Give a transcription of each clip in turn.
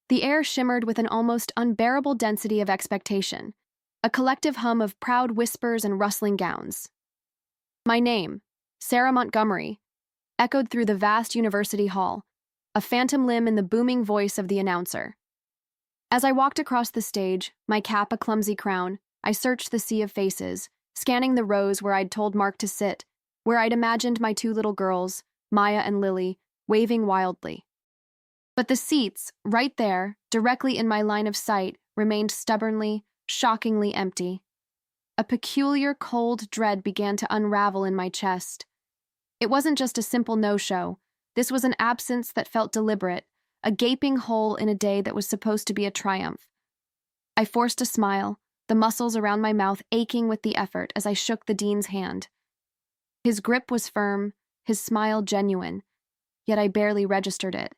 The air shimmered with an almost unbearable density of expectation, a collective hum of proud whispers and rustling gowns. My name, Sarah Montgomery, echoed through the vast university hall, a phantom limb in the booming voice of the announcer. As I walked across the stage, my cap a clumsy crown, I searched the sea of faces, scanning the rows where I'd told Mark to sit, where I'd imagined my two little girls, Maya and Lily, waving wildly. But the seats, right there, directly in my line of sight, remained stubbornly, shockingly empty. A peculiar cold dread began to unravel in my chest. It wasn't just a simple no-show. This was an absence that felt deliberate, a gaping hole in a day that was supposed to be a triumph. I forced a smile, the muscles around my mouth aching with the effort as I shook the dean's hand. His grip was firm, his smile genuine, yet I barely registered it.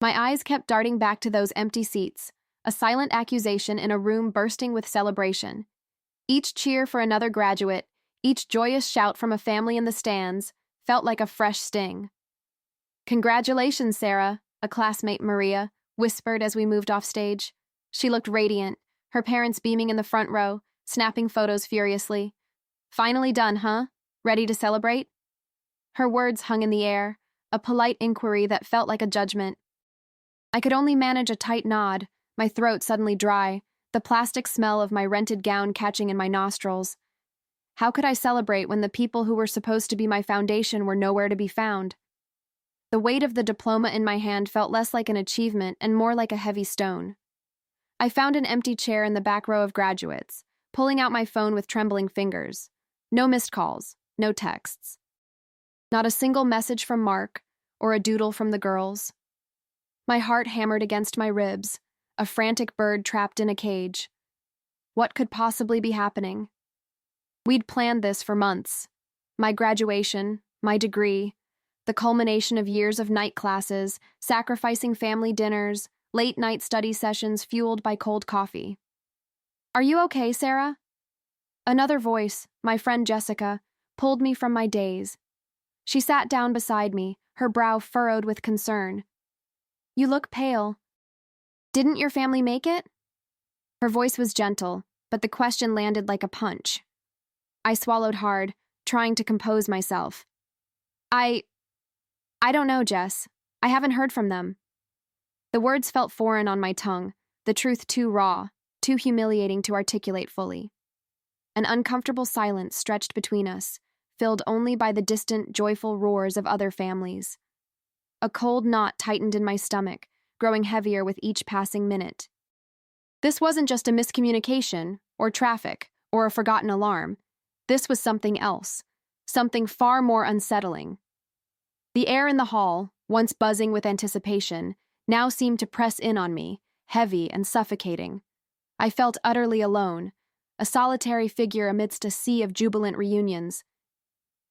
My eyes kept darting back to those empty seats, a silent accusation in a room bursting with celebration. Each cheer for another graduate, each joyous shout from a family in the stands, felt like a fresh sting. "Congratulations, Sarah," a classmate, Maria, whispered as we moved off stage. She looked radiant, her parents beaming in the front row, snapping photos furiously. "Finally done, huh? Ready to celebrate?" Her words hung in the air, a polite inquiry that felt like a judgment. I could only manage a tight nod, my throat suddenly dry, the plastic smell of my rented gown catching in my nostrils. How could I celebrate when the people who were supposed to be my foundation were nowhere to be found? The weight of the diploma in my hand felt less like an achievement and more like a heavy stone. I found an empty chair in the back row of graduates, pulling out my phone with trembling fingers. No missed calls, no texts. Not a single message from Mark or a doodle from the girls. My heart hammered against my ribs, a frantic bird trapped in a cage. What could possibly be happening? We'd planned this for months. My graduation, my degree, the culmination of years of night classes, sacrificing family dinners, late-night study sessions fueled by cold coffee. "Are you okay, Sarah?" Another voice, my friend Jessica, pulled me from my daze. She sat down beside me, her brow furrowed with concern. "You look pale. Didn't your family make it?" Her voice was gentle, but the question landed like a punch. I swallowed hard, trying to compose myself. I don't know, Jess. I haven't heard from them." The words felt foreign on my tongue, the truth too raw, too humiliating to articulate fully. An uncomfortable silence stretched between us, filled only by the distant, joyful roars of other families. A cold knot tightened in my stomach, growing heavier with each passing minute. This wasn't just a miscommunication, or traffic, or a forgotten alarm. This was something else, something far more unsettling. The air in the hall, once buzzing with anticipation, now seemed to press in on me, heavy and suffocating. I felt utterly alone, a solitary figure amidst a sea of jubilant reunions.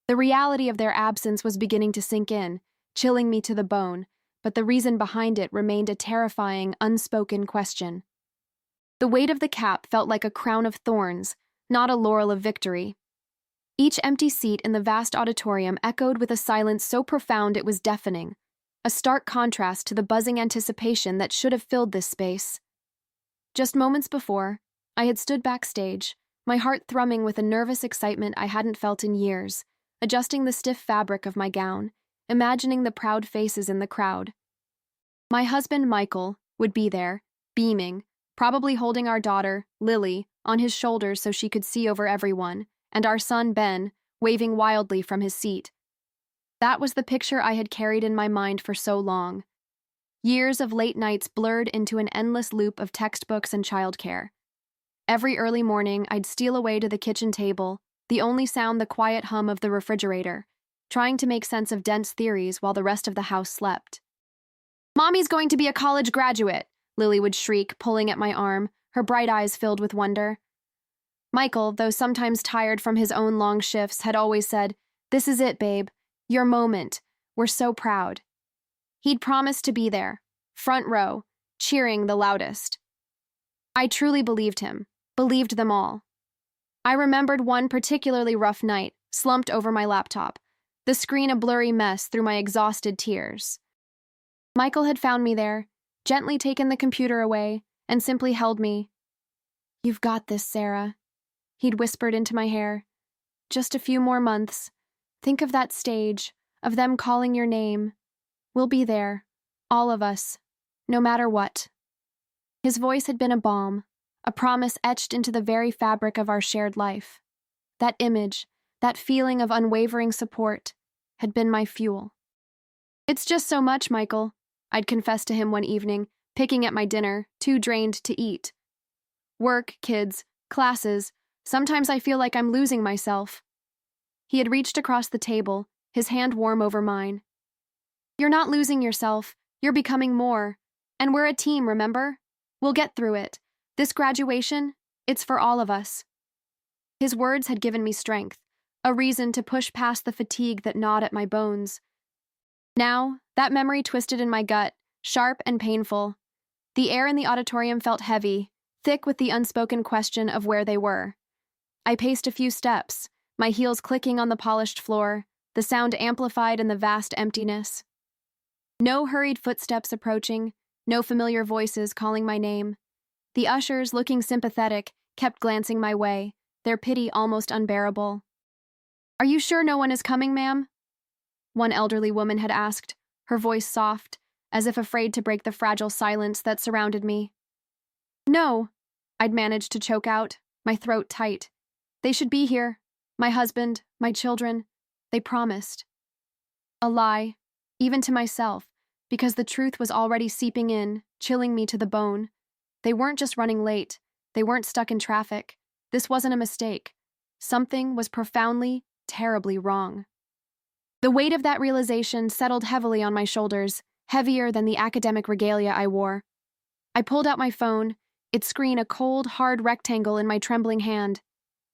The reality of their absence was beginning to sink in, chilling me to the bone, but the reason behind it remained a terrifying, unspoken question. The weight of the cap felt like a crown of thorns, not a laurel of victory. Each empty seat in the vast auditorium echoed with a silence so profound it was deafening, a stark contrast to the buzzing anticipation that should have filled this space. Just moments before, I had stood backstage, my heart thrumming with a nervous excitement I hadn't felt in years, adjusting the stiff fabric of my gown, imagining the proud faces in the crowd. My husband, Michael, would be there, beaming, probably holding our daughter, Lily, on his shoulders so she could see over everyone, and our son, Ben, waving wildly from his seat. That was the picture I had carried in my mind for so long. Years of late nights blurred into an endless loop of textbooks and childcare. Every early morning, I'd steal away to the kitchen table, the only sound the quiet hum of the refrigerator, trying to make sense of dense theories while the rest of the house slept. "Mommy's going to be a college graduate," Lily would shriek, pulling at my arm, her bright eyes filled with wonder. Michael, though sometimes tired from his own long shifts, had always said, "This is it, babe. Your moment. We're so proud." He'd promised to be there, front row, cheering the loudest. I truly believed him, believed them all. I remembered one particularly rough night, slumped over my laptop, the screen a blurry mess through my exhausted tears. Michael had found me there, gently taken the computer away, and simply held me. "You've got this, Sarah," he'd whispered into my hair. "Just a few more months. Think of that stage, of them calling your name. We'll be there, all of us, no matter what." His voice had been a balm, a promise etched into the very fabric of our shared life. That image, that feeling of unwavering support, had been my fuel. "It's just so much, Michael," I'd confess to him one evening, picking at my dinner, too drained to eat. "Work, kids, classes, sometimes I feel like I'm losing myself." He had reached across the table, his hand warm over mine. "You're not losing yourself, you're becoming more. And we're a team, remember? We'll get through it. This graduation, it's for all of us." His words had given me strength, a reason to push past the fatigue that gnawed at my bones. Now, that memory twisted in my gut, sharp and painful. The air in the auditorium felt heavy, thick with the unspoken question of where they were. I paced a few steps, my heels clicking on the polished floor, the sound amplified in the vast emptiness. No hurried footsteps approaching, no familiar voices calling my name. The ushers, looking sympathetic, kept glancing my way, their pity almost unbearable. "Are you sure no one is coming, ma'am?" one elderly woman had asked, her voice soft, as if afraid to break the fragile silence that surrounded me. "No," I'd managed to choke out, my throat tight. "They should be here. My husband, my children. They promised." A lie, even to myself, because the truth was already seeping in, chilling me to the bone. They weren't just running late. They weren't stuck in traffic. This wasn't a mistake. Something was profoundly, terribly wrong. The weight of that realization settled heavily on my shoulders, heavier than the academic regalia I wore. I pulled out my phone, its screen a cold, hard rectangle in my trembling hand.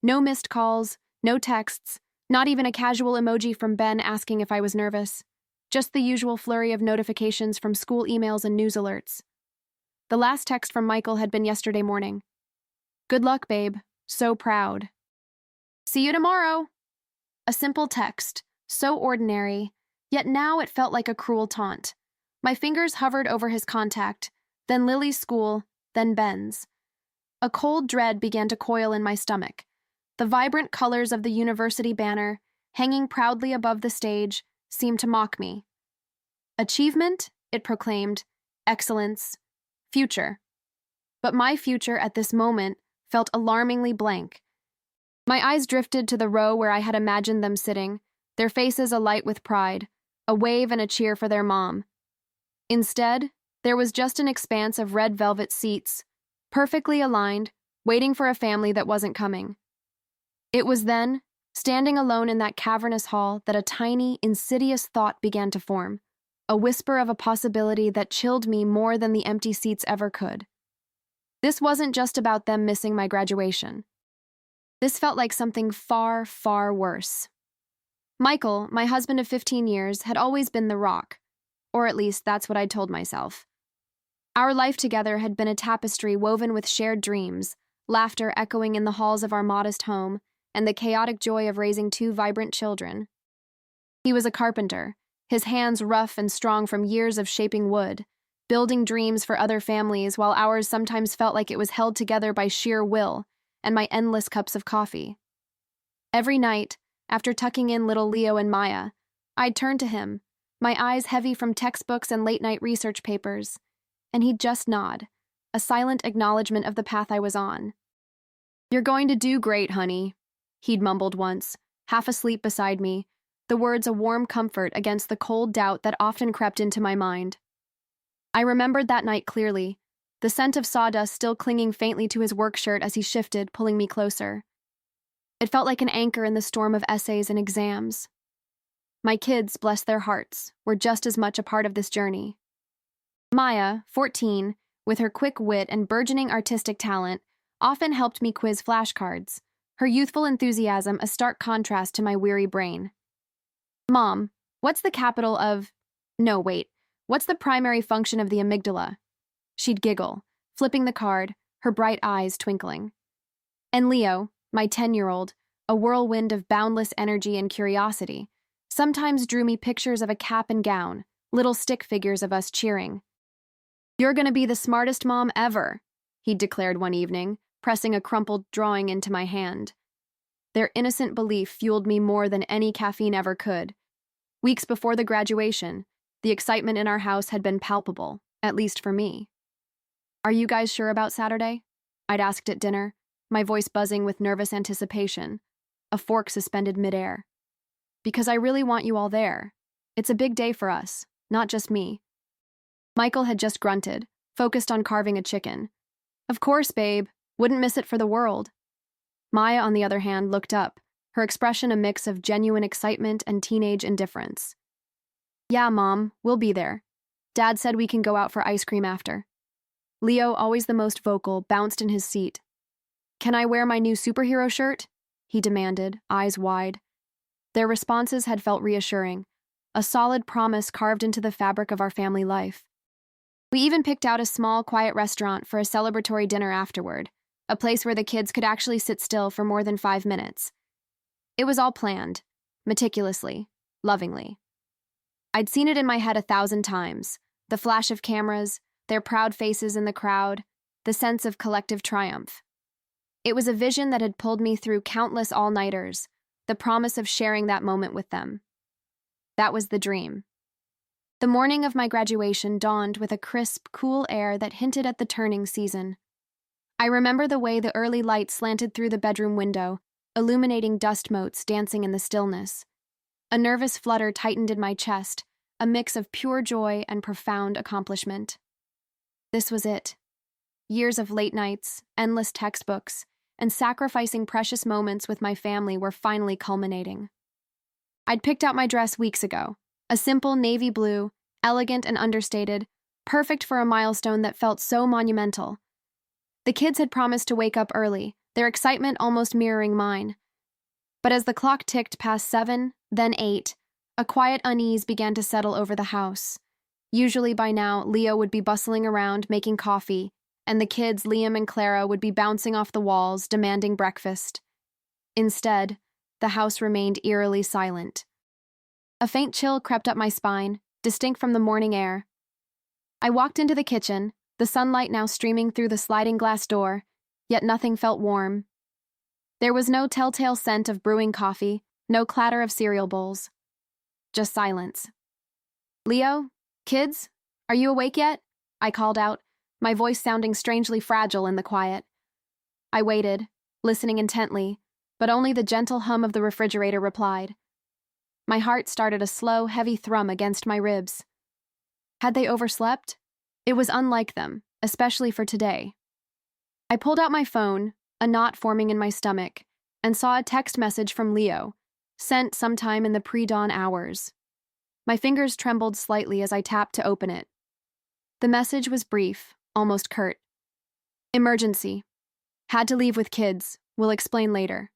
No missed calls, no texts, not even a casual emoji from Ben asking if I was nervous. Just the usual flurry of notifications from school emails and news alerts. The last text from Michael had been yesterday morning. "Good luck, babe. So proud. See you tomorrow." A simple text, so ordinary, yet now it felt like a cruel taunt. My fingers hovered over his contact, then Lily's school, then Ben's. A cold dread began to coil in my stomach. The vibrant colors of the university banner, hanging proudly above the stage, seemed to mock me. Achievement, it proclaimed, excellence, future. But my future at this moment felt alarmingly blank. My eyes drifted to the row where I had imagined them sitting, their faces alight with pride, a wave and a cheer for their mom. Instead, there was just an expanse of red velvet seats, perfectly aligned, waiting for a family that wasn't coming. It was then, standing alone in that cavernous hall, that a tiny, insidious thought began to form, a whisper of a possibility that chilled me more than the empty seats ever could. This wasn't just about them missing my graduation. This felt like something far, far worse. Michael, my husband of 15 years, had always been the rock, or at least that's what I'd told myself. Our life together had been a tapestry woven with shared dreams, laughter echoing in the halls of our modest home, and the chaotic joy of raising two vibrant children. He was a carpenter, his hands rough and strong from years of shaping wood, building dreams for other families while ours sometimes felt like it was held together by sheer will and my endless cups of coffee. Every night, after tucking in little Leo and Maya, I'd turn to him, my eyes heavy from textbooks and late-night research papers, and he'd just nod, a silent acknowledgement of the path I was on. "You're going to do great, honey," he'd mumbled once, half asleep beside me, the words a warm comfort against the cold doubt that often crept into my mind. I remembered that night clearly, the scent of sawdust still clinging faintly to his work shirt as he shifted, pulling me closer. It felt like an anchor in the storm of essays and exams. My kids, bless their hearts, were just as much a part of this journey. Maya, 14, with her quick wit and burgeoning artistic talent, often helped me quiz flashcards, her youthful enthusiasm a stark contrast to my weary brain. "Mom, what's the capital of... No, wait, what's the primary function of the amygdala?" She'd giggle, flipping the card, her bright eyes twinkling. And Leo, my 10-year-old, a whirlwind of boundless energy and curiosity, sometimes drew me pictures of a cap and gown, little stick figures of us cheering. You're gonna be the smartest mom ever, he declared one evening, pressing a crumpled drawing into my hand. Their innocent belief fueled me more than any caffeine ever could. Weeks before the graduation, the excitement in our house had been palpable, at least for me. Are you guys sure about Saturday? I'd asked at dinner, my voice buzzing with nervous anticipation, a fork suspended midair. Because I really want you all there. It's a big day for us, not just me. Michael had just grunted, focused on carving a chicken. Of course, babe. Wouldn't miss it for the world. Maya, on the other hand, looked up, her expression a mix of genuine excitement and teenage indifference. Yeah, Mom, we'll be there. Dad said we can go out for ice cream after. Leo, always the most vocal, bounced in his seat. Can I wear my new superhero shirt? He demanded, eyes wide. Their responses had felt reassuring, a solid promise carved into the fabric of our family life. We even picked out a small, quiet restaurant for a celebratory dinner afterward, a place where the kids could actually sit still for more than 5 minutes. It was all planned, meticulously, lovingly. I'd seen it in my head 1,000 times, the flash of cameras, their proud faces in the crowd, the sense of collective triumph. It was a vision that had pulled me through countless all-nighters, the promise of sharing that moment with them. That was the dream. The morning of my graduation dawned with a crisp, cool air that hinted at the turning season. I remember the way the early light slanted through the bedroom window, illuminating dust motes dancing in the stillness. A nervous flutter tightened in my chest, a mix of pure joy and profound accomplishment. This was it. Years of late nights, endless textbooks, and sacrificing precious moments with my family were finally culminating. I'd picked out my dress weeks ago, a simple navy blue, elegant and understated, perfect for a milestone that felt so monumental. The kids had promised to wake up early, their excitement almost mirroring mine. But as the clock ticked past 7, then 8, a quiet unease began to settle over the house. Usually by now, Leo would be bustling around making coffee, and the kids, Liam and Clara, would be bouncing off the walls, demanding breakfast. Instead, the house remained eerily silent. A faint chill crept up my spine, distinct from the morning air. I walked into the kitchen, the sunlight now streaming through the sliding glass door, yet nothing felt warm. There was no telltale scent of brewing coffee, no clatter of cereal bowls. Just silence. Leo? Kids? Are you awake yet? I called out, my voice sounding strangely fragile in the quiet. I waited, listening intently, but only the gentle hum of the refrigerator replied. My heart started a slow, heavy thrum against my ribs. Had they overslept? It was unlike them, especially for today. I pulled out my phone, a knot forming in my stomach, and saw a text message from Leo, sent sometime in the pre-dawn hours. My fingers trembled slightly as I tapped to open it. The message was brief, almost curt. Emergency. Had to leave with kids. Will explain later.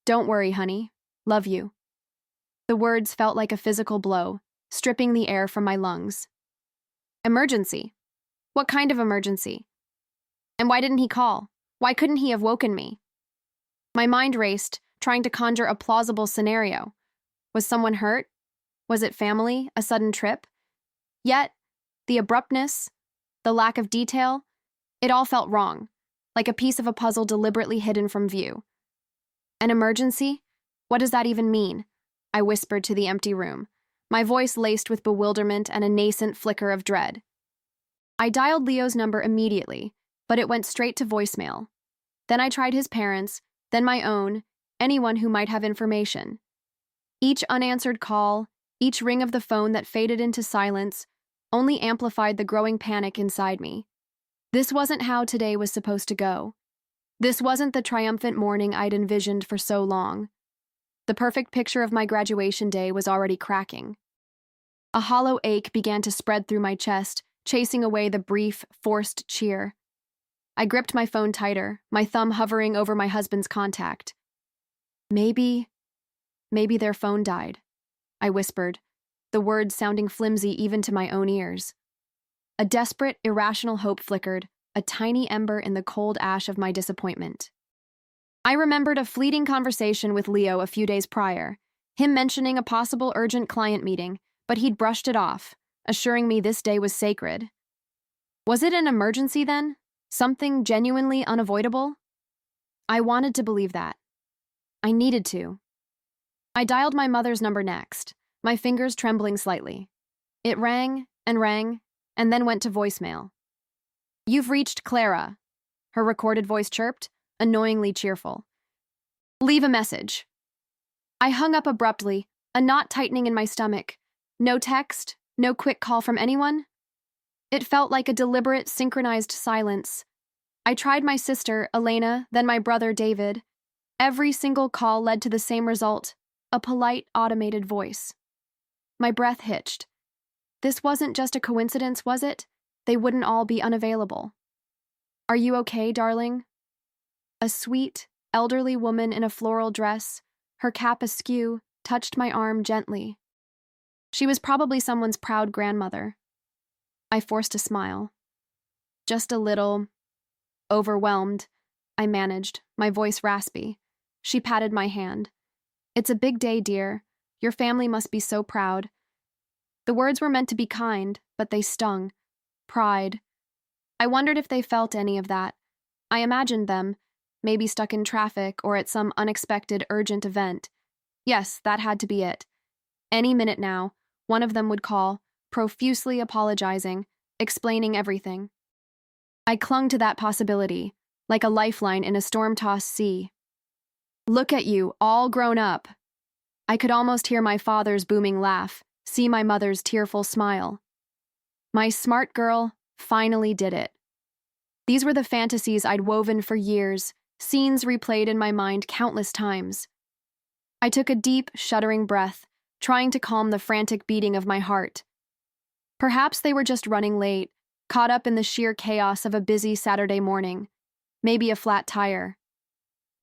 Don't worry, honey. Love you. The words felt like a physical blow, stripping the air from my lungs. Emergency? What kind of emergency? And why didn't he call? Why couldn't he have woken me? My mind raced, trying to conjure a plausible scenario. Was someone hurt? Was it family? A sudden trip? Yet, the abruptness, the lack of detail, it all felt wrong, like a piece of a puzzle deliberately hidden from view. An emergency? What does that even mean? I whispered to the empty room, my voice laced with bewilderment and a nascent flicker of dread. I dialed Leo's number immediately, but it went straight to voicemail. Then I tried his parents', then my own, anyone who might have information. Each unanswered call, each ring of the phone that faded into silence, only amplified the growing panic inside me. This wasn't how today was supposed to go. This wasn't the triumphant morning I'd envisioned for so long. The perfect picture of my graduation day was already cracking. A hollow ache began to spread through my chest, chasing away the brief, forced cheer. I gripped my phone tighter, my thumb hovering over my husband's contact. Maybe their phone died, I whispered, the words sounding flimsy even to my own ears. A desperate, irrational hope flickered, a tiny ember in the cold ash of my disappointment. I remembered a fleeting conversation with Leo a few days prior, him mentioning a possible urgent client meeting, but he'd brushed it off, assuring me this day was sacred. Was it an emergency then? Something genuinely unavoidable? I wanted to believe that. I needed to. I dialed my mother's number next, my fingers trembling slightly. It rang, and then went to voicemail. "You've reached Clara," her recorded voice chirped, annoyingly cheerful. "Leave a message." I hung up abruptly, a knot tightening in my stomach. No text, no quick call from anyone. It felt like a deliberate, synchronized silence. I tried my sister, Elena, then my brother, David. Every single call led to the same result, a polite, automated voice. My breath hitched. This wasn't just a coincidence, was it? They wouldn't all be unavailable. "Are you okay, darling?" A sweet, elderly woman in a floral dress, her cap askew, touched my arm gently. She was probably someone's proud grandmother. I forced a smile. Just a little overwhelmed, I managed, my voice raspy. She patted my hand. "It's a big day, dear. Your family must be so proud." The words were meant to be kind, but they stung. Pride. I wondered if they felt any of that. I imagined them, maybe stuck in traffic or at some unexpected urgent event. Yes, that had to be it. Any minute now, one of them would call, profusely apologizing, explaining everything. I clung to that possibility, like a lifeline in a storm-tossed sea. "Look at you, all grown up." I could almost hear my father's booming laugh, see my mother's tearful smile. My smart girl finally did it. These were the fantasies I'd woven for years, scenes replayed in my mind countless times. I took a deep, shuddering breath, trying to calm the frantic beating of my heart. Perhaps they were just running late, caught up in the sheer chaos of a busy Saturday morning. Maybe a flat tire.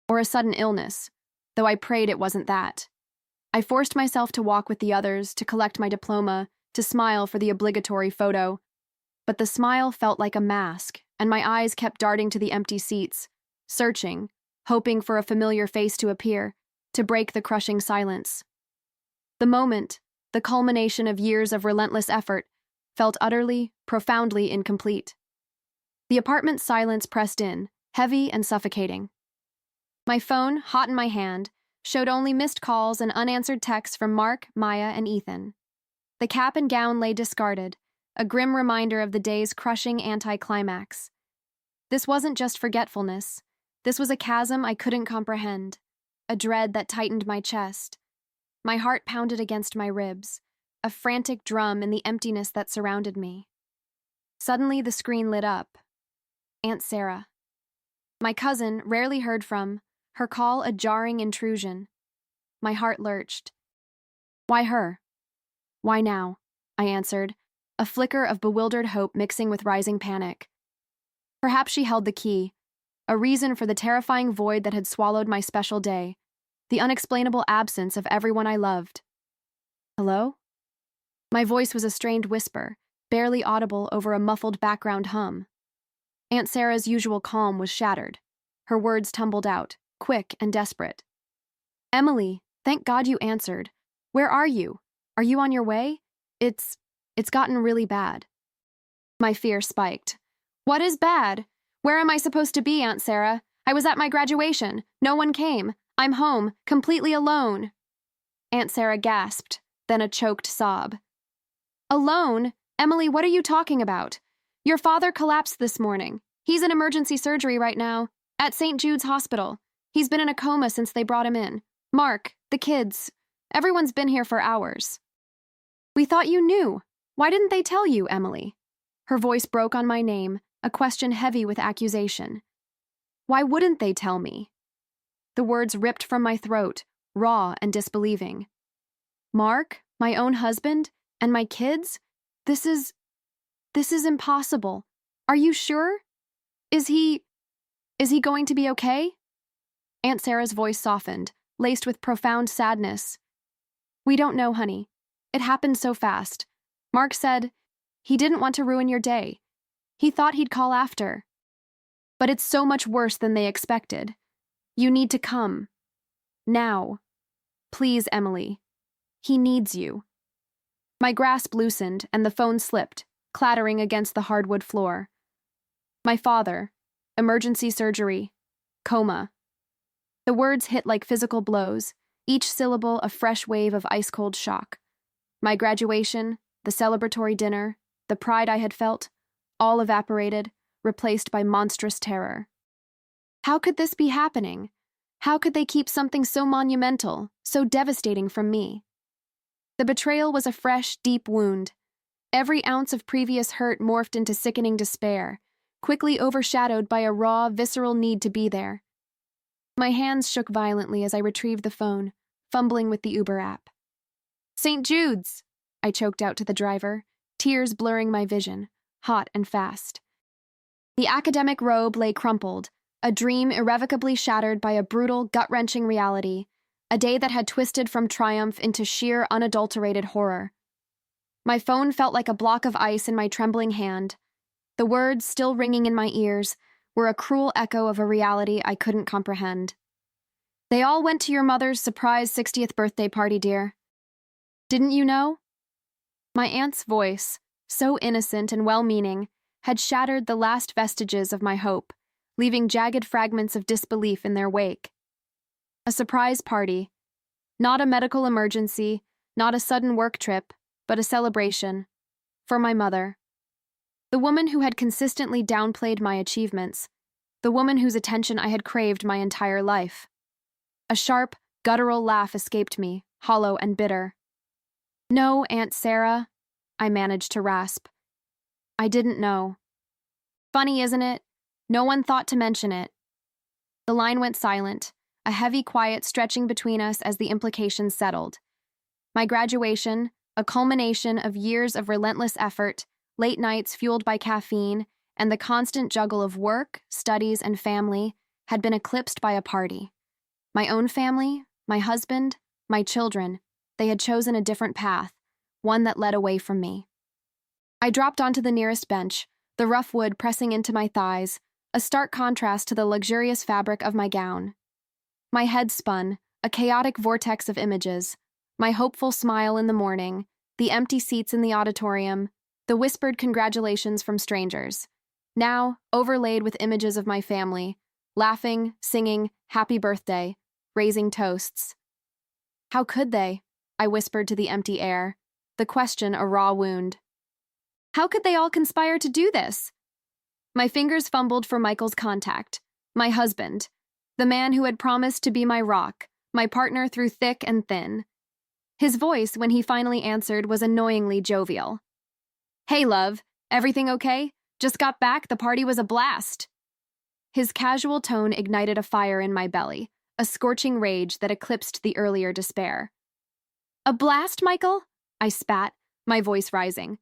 Or a sudden illness, though I prayed it wasn't that. I forced myself to walk with the others, to collect my diploma, to smile for the obligatory photo. But the smile felt like a mask, and my eyes kept darting to the empty seats, searching, hoping for a familiar face to appear, to break the crushing silence. The moment, the culmination of years of relentless effort, felt utterly, profoundly incomplete. The apartment's silence pressed in, heavy and suffocating. My phone, hot in my hand, showed only missed calls and unanswered texts from Mark, Maya, and Ethan. The cap and gown lay discarded, a grim reminder of the day's crushing anticlimax. This wasn't just forgetfulness. This was a chasm I couldn't comprehend, a dread that tightened my chest. My heart pounded against my ribs, a frantic drum in the emptiness that surrounded me. Suddenly, the screen lit up. Aunt Sarah. My cousin, rarely heard from, her call a jarring intrusion. My heart lurched. "Why her? Why now?" I answered, a flicker of bewildered hope mixing with rising panic. Perhaps she held the key, a reason for the terrifying void that had swallowed my special day, the unexplainable absence of everyone I loved. "Hello?" My voice was a strained whisper, barely audible over a muffled background hum. Aunt Sarah's usual calm was shattered. Her words tumbled out, quick and desperate. "Emily, thank God you answered. Where are you? Are you on your way? It's gotten really bad." My fear spiked. "What is bad? Where am I supposed to be, Aunt Sarah? I was at my graduation. No one came. I'm home, completely alone." Aunt Sarah gasped, then a choked sob. "Alone? Emily, what are you talking about? Your father collapsed this morning. He's in emergency surgery right now, at St. Jude's Hospital. He's been in a coma since they brought him in. Mark, the kids, everyone's been here for hours." "We thought you knew. Why didn't they tell you, Emily?" Her voice broke on my name, a question heavy with accusation. Why wouldn't they tell me? The words ripped from my throat, raw and disbelieving. "Mark, my own husband, and my kids? This is impossible. Are you sure? Is he going to be okay?" Aunt Sarah's voice softened, laced with profound sadness. "We don't know, honey. It happened so fast. Mark said he didn't want to ruin your day. He thought he'd call after. But it's so much worse than they expected. You need to come. Now. Please, Emily. He needs you." My grasp loosened and the phone slipped, clattering against the hardwood floor. My father. Emergency surgery. Coma. The words hit like physical blows, each syllable a fresh wave of ice-cold shock. My graduation, the celebratory dinner, the pride I had felt, all evaporated, replaced by monstrous terror. How could this be happening? How could they keep something so monumental, so devastating from me? The betrayal was a fresh, deep wound. Every ounce of previous hurt morphed into sickening despair, quickly overshadowed by a raw, visceral need to be there. My hands shook violently as I retrieved the phone, fumbling with the Uber app. "St. Jude's," I choked out to the driver, tears blurring my vision, hot and fast. The academic robe lay crumpled, a dream irrevocably shattered by a brutal, gut-wrenching reality, a day that had twisted from triumph into sheer, unadulterated horror. My phone felt like a block of ice in my trembling hand. The words, still ringing in my ears, were a cruel echo of a reality I couldn't comprehend. "They all went to your mother's surprise 60th birthday party, dear. Didn't you know?" My aunt's voice, so innocent and well-meaning, had shattered the last vestiges of my hope, leaving jagged fragments of disbelief in their wake. A surprise party. Not a medical emergency, not a sudden work trip, but a celebration. For my mother. The woman who had consistently downplayed my achievements, the woman whose attention I had craved my entire life. A sharp, guttural laugh escaped me, hollow and bitter. "No, Aunt Sarah," I managed to rasp. "I didn't know." "Funny, isn't it? No one thought to mention it." The line went silent, a heavy quiet stretching between us as the implications settled. My graduation, a culmination of years of relentless effort, late nights fueled by caffeine, and the constant juggle of work, studies, and family, had been eclipsed by a party. My own family, my husband, my children, they had chosen a different path, one that led away from me. I dropped onto the nearest bench, the rough wood pressing into my thighs, a stark contrast to the luxurious fabric of my gown. My head spun, a chaotic vortex of images, my hopeful smile in the morning, the empty seats in the auditorium, the whispered congratulations from strangers, now overlaid with images of my family, laughing, singing, happy birthday, raising toasts. How could they? I whispered to the empty air, the question a raw wound. How could they all conspire to do this? My fingers fumbled for Michael's contact, my husband, the man who had promised to be my rock, my partner through thick and thin. His voice, when he finally answered, was annoyingly jovial. "Hey, love, everything okay? Just got back, the party was a blast." His casual tone ignited a fire in my belly, a scorching rage that eclipsed the earlier despair. "A blast, Michael?" I spat, my voice rising.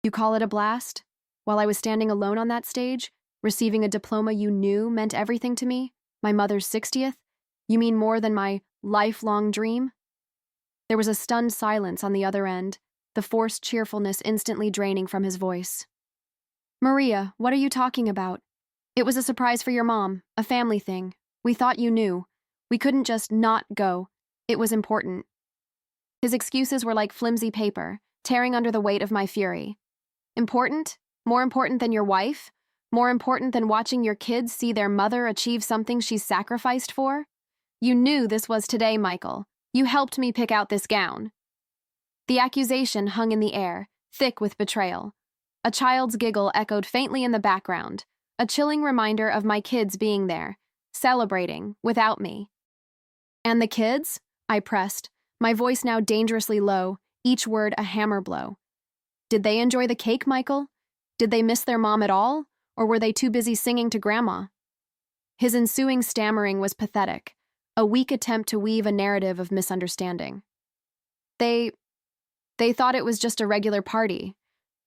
"You call it a blast? While I was standing alone on that stage, receiving a diploma you knew meant everything to me, my mother's 60th? You mean more than my lifelong dream?" There was a stunned silence on the other end, the forced cheerfulness instantly draining from his voice. "Maria, what are you talking about? It was a surprise for your mom, a family thing. We thought you knew. We couldn't just not go. It was important." His excuses were like flimsy paper, tearing under the weight of my fury. Important? More important than your wife? More important than watching your kids see their mother achieve something she's sacrificed for? You knew this was today, Michael. You helped me pick out this gown. The accusation hung in the air, thick with betrayal. A child's giggle echoed faintly in the background, a chilling reminder of my kids being there, celebrating, without me. "And the kids?" I pressed, my voice now dangerously low, each word a hammer blow. "Did they enjoy the cake, Michael? Did they miss their mom at all, or were they too busy singing to Grandma?" His ensuing stammering was pathetic, a weak attempt to weave a narrative of misunderstanding. They thought it was just a regular party.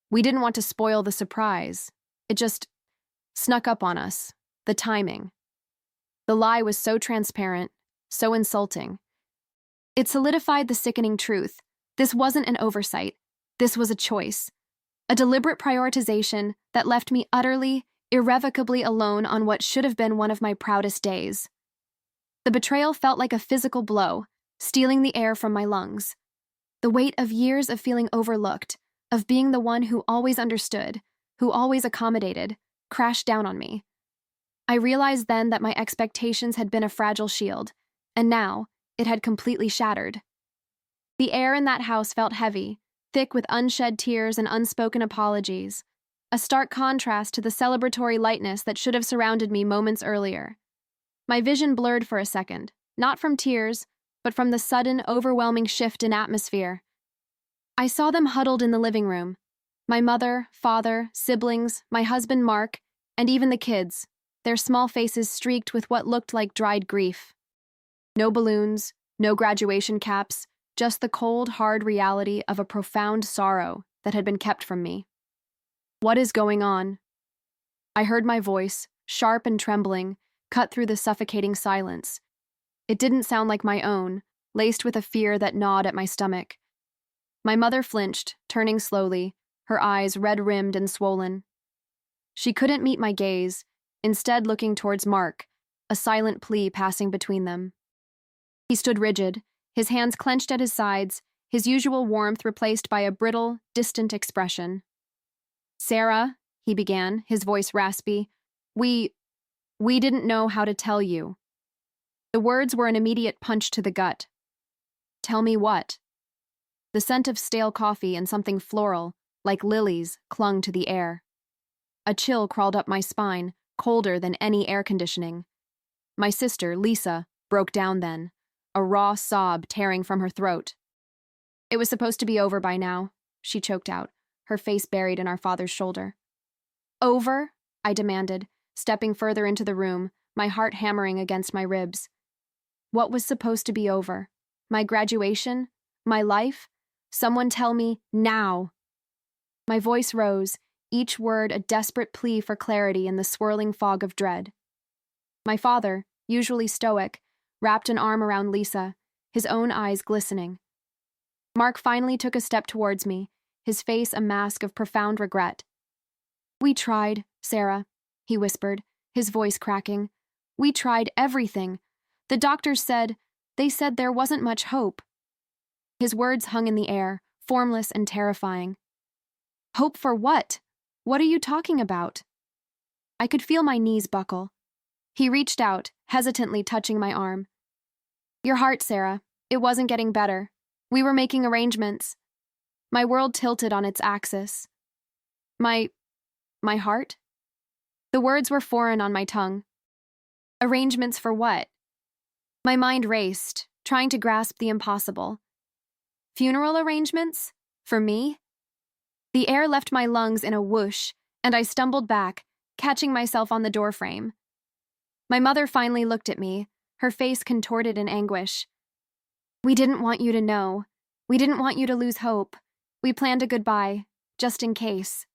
We didn't want to spoil the surprise. It just snuck up on us. The timing." The lie was so transparent, so insulting. It solidified the sickening truth. This wasn't an oversight. This was a choice. A deliberate prioritization that left me utterly, irrevocably alone on what should have been one of my proudest days. The betrayal felt like a physical blow, stealing the air from my lungs. The weight of years of feeling overlooked, of being the one who always understood, who always accommodated, crashed down on me. I realized then that my expectations had been a fragile shield, and now it had completely shattered. The air in that house felt heavy, thick with unshed tears and unspoken apologies, a stark contrast to the celebratory lightness that should have surrounded me moments earlier. My vision blurred for a second, not from tears, but from the sudden, overwhelming shift in atmosphere. I saw them huddled in the living room. My mother, father, siblings, my husband Mark, and even the kids, their small faces streaked with what looked like dried grief. No balloons, no graduation caps, just the cold, hard reality of a profound sorrow that had been kept from me. "What is going on?" I heard my voice, sharp and trembling, cut through the suffocating silence. It didn't sound like my own, laced with a fear that gnawed at my stomach. My mother flinched, turning slowly, her eyes red-rimmed and swollen. She couldn't meet my gaze, instead looking towards Mark, a silent plea passing between them. He stood rigid, his hands clenched at his sides, his usual warmth replaced by a brittle, distant expression. "Sarah," he began, his voice raspy, we didn't know how to tell you." The words were an immediate punch to the gut. "Tell me what?" The scent of stale coffee and something floral, like lilies, clung to the air. A chill crawled up my spine, colder than any air conditioning. My sister, Lisa, broke down then, a raw sob tearing from her throat. "It was supposed to be over by now," she choked out, her face buried in our father's shoulder. "Over?" I demanded, stepping further into the room, my heart hammering against my ribs. What was supposed to be over? My graduation? My life? Someone tell me now. My voice rose, each word a desperate plea for clarity in the swirling fog of dread. My father, usually stoic, wrapped an arm around Lisa, his own eyes glistening. Mark finally took a step towards me, his face a mask of profound regret. "We tried, Sarah," he whispered, his voice cracking. "We tried everything. The doctors they said there wasn't much hope." His words hung in the air, formless and terrifying. "Hope for what? What are you talking about?" I could feel my knees buckle. He reached out, hesitantly touching my arm. "Your heart, Sarah. It wasn't getting better. We were making arrangements." My world tilted on its axis. My heart? The words were foreign on my tongue. Arrangements for what? My mind raced, trying to grasp the impossible. Funeral arrangements? For me? The air left my lungs in a whoosh, and I stumbled back, catching myself on the doorframe. My mother finally looked at me, her face contorted in anguish. "We didn't want you to know. We didn't want you to lose hope. We planned a goodbye, just in case."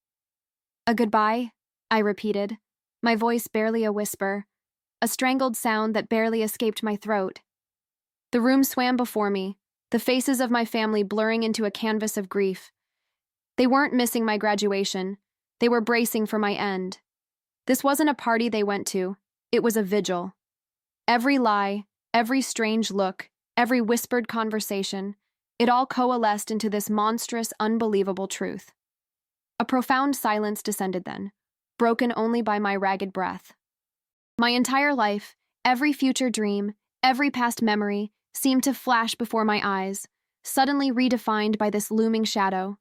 "A goodbye?" I repeated, my voice barely a whisper, a strangled sound that barely escaped my throat. The room swam before me, the faces of my family blurring into a canvas of grief. They weren't missing my graduation. They were bracing for my end. This wasn't a party they went to. It was a vigil. Every lie, every strange look, every whispered conversation, it all coalesced into this monstrous, unbelievable truth. A profound silence descended then, broken only by my ragged breath. My entire life, every future dream, every past memory, seemed to flash before my eyes, suddenly redefined by this looming shadow.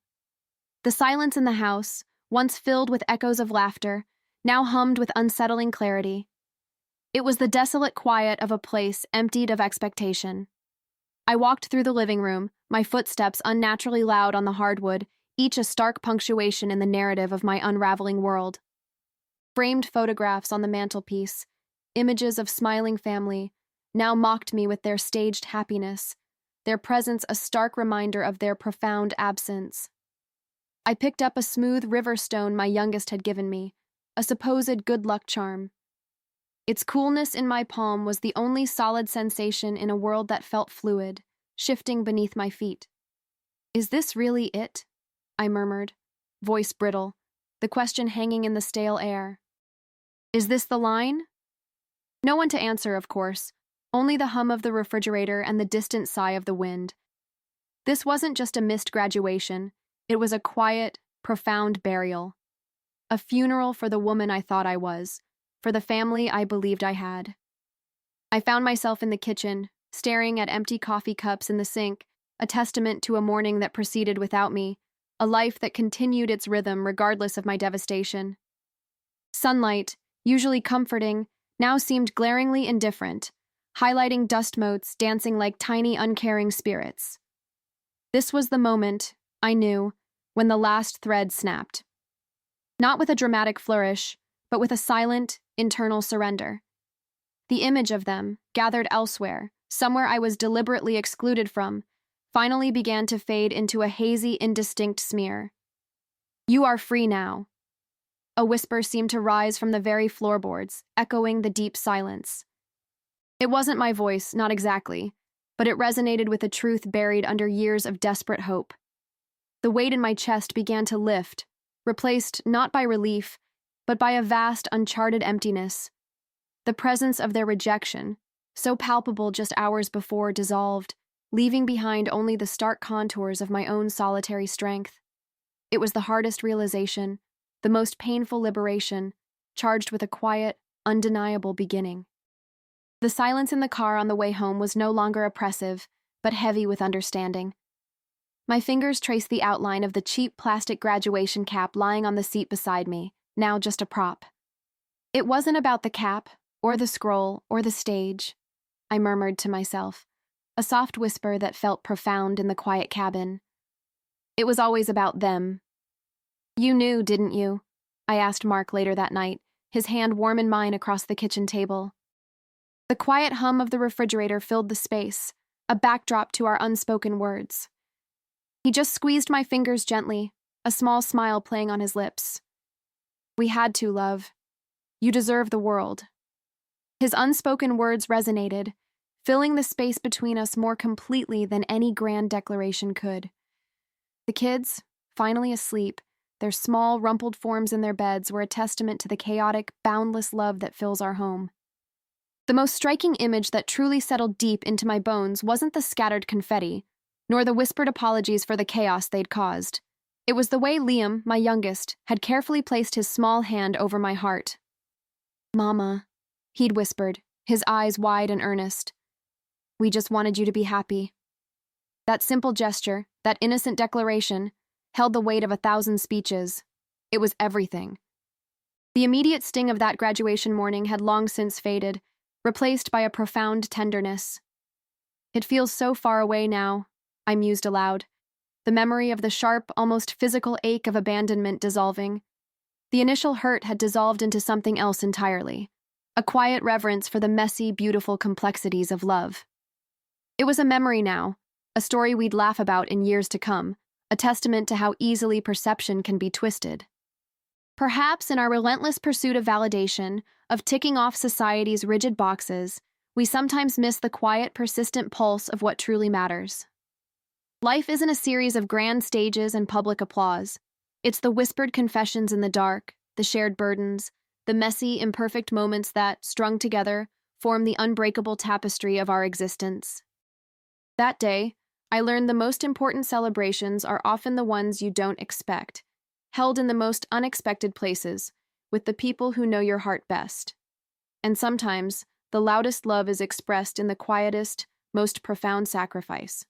The silence in the house, once filled with echoes of laughter, now hummed with unsettling clarity. It was the desolate quiet of a place emptied of expectation. I walked through the living room, my footsteps unnaturally loud on the hardwood, each a stark punctuation in the narrative of my unraveling world. Framed photographs on the mantelpiece, images of smiling family, now mocked me with their staged happiness, their presence a stark reminder of their profound absence. I picked up a smooth river stone my youngest had given me, a supposed good luck charm. Its coolness in my palm was the only solid sensation in a world that felt fluid, shifting beneath my feet. "Is this really it?" I murmured, voice brittle, the question hanging in the stale air. "Is this the line?" No one to answer, of course, only the hum of the refrigerator and the distant sigh of the wind. This wasn't just a missed graduation, it was a quiet, profound burial. a funeral for the woman I thought I was, for the family I believed I had. I found myself in the kitchen, staring at empty coffee cups in the sink, a testament to a morning that proceeded without me, a life that continued its rhythm regardless of my devastation. Sunlight, usually comforting, now seemed glaringly indifferent, highlighting dust motes dancing like tiny uncaring spirits. This was the moment, I knew, when the last thread snapped. Not with a dramatic flourish, but with a silent, internal surrender. The image of them, gathered elsewhere, somewhere I was deliberately excluded from, finally began to fade into a hazy, indistinct smear. "You are free now." A whisper seemed to rise from the very floorboards, echoing the deep silence. It wasn't my voice, not exactly, but it resonated with a truth buried under years of desperate hope. The weight in my chest began to lift, replaced not by relief, but by a vast, uncharted emptiness. The presence of their rejection, so palpable just hours before, dissolved, leaving behind only the stark contours of my own solitary strength. It was the hardest realization, the most painful liberation, charged with a quiet, undeniable beginning. The silence in the car on the way home was no longer oppressive, but heavy with understanding. My fingers traced the outline of the cheap plastic graduation cap lying on the seat beside me, now just a prop. It wasn't about the cap, or the scroll, or the stage, I murmured to myself, a soft whisper that felt profound in the quiet cabin. It was always about them. "You knew, didn't you?" I asked Mark later that night, his hand warm in mine across the kitchen table. The quiet hum of the refrigerator filled the space, a backdrop to our unspoken words. He just squeezed my fingers gently, a small smile playing on his lips. "We had to, love. You deserve the world." His unspoken words resonated, filling the space between us more completely than any grand declaration could. The kids, finally asleep, their small, rumpled forms in their beds were a testament to the chaotic, boundless love that fills our home. The most striking image that truly settled deep into my bones wasn't the scattered confetti, nor the whispered apologies for the chaos they'd caused. It was the way Liam, my youngest, had carefully placed his small hand over my heart. "Mama," he'd whispered, his eyes wide and earnest. "We just wanted you to be happy." That simple gesture, that innocent declaration, held the weight of 1,000 speeches. It was everything. The immediate sting of that graduation morning had long since faded, replaced by a profound tenderness. "It feels so far away now," I mused aloud, the memory of the sharp, almost physical ache of abandonment dissolving. The initial hurt had dissolved into something else entirely, a quiet reverence for the messy, beautiful complexities of love. It was a memory now, a story we'd laugh about in years to come, a testament to how easily perception can be twisted. Perhaps in our relentless pursuit of validation, of ticking off society's rigid boxes, we sometimes miss the quiet, persistent pulse of what truly matters. Life isn't a series of grand stages and public applause. It's the whispered confessions in the dark, the shared burdens, the messy, imperfect moments that, strung together, form the unbreakable tapestry of our existence. That day, I learned the most important celebrations are often the ones you don't expect, held in the most unexpected places, with the people who know your heart best. And sometimes, the loudest love is expressed in the quietest, most profound sacrifice.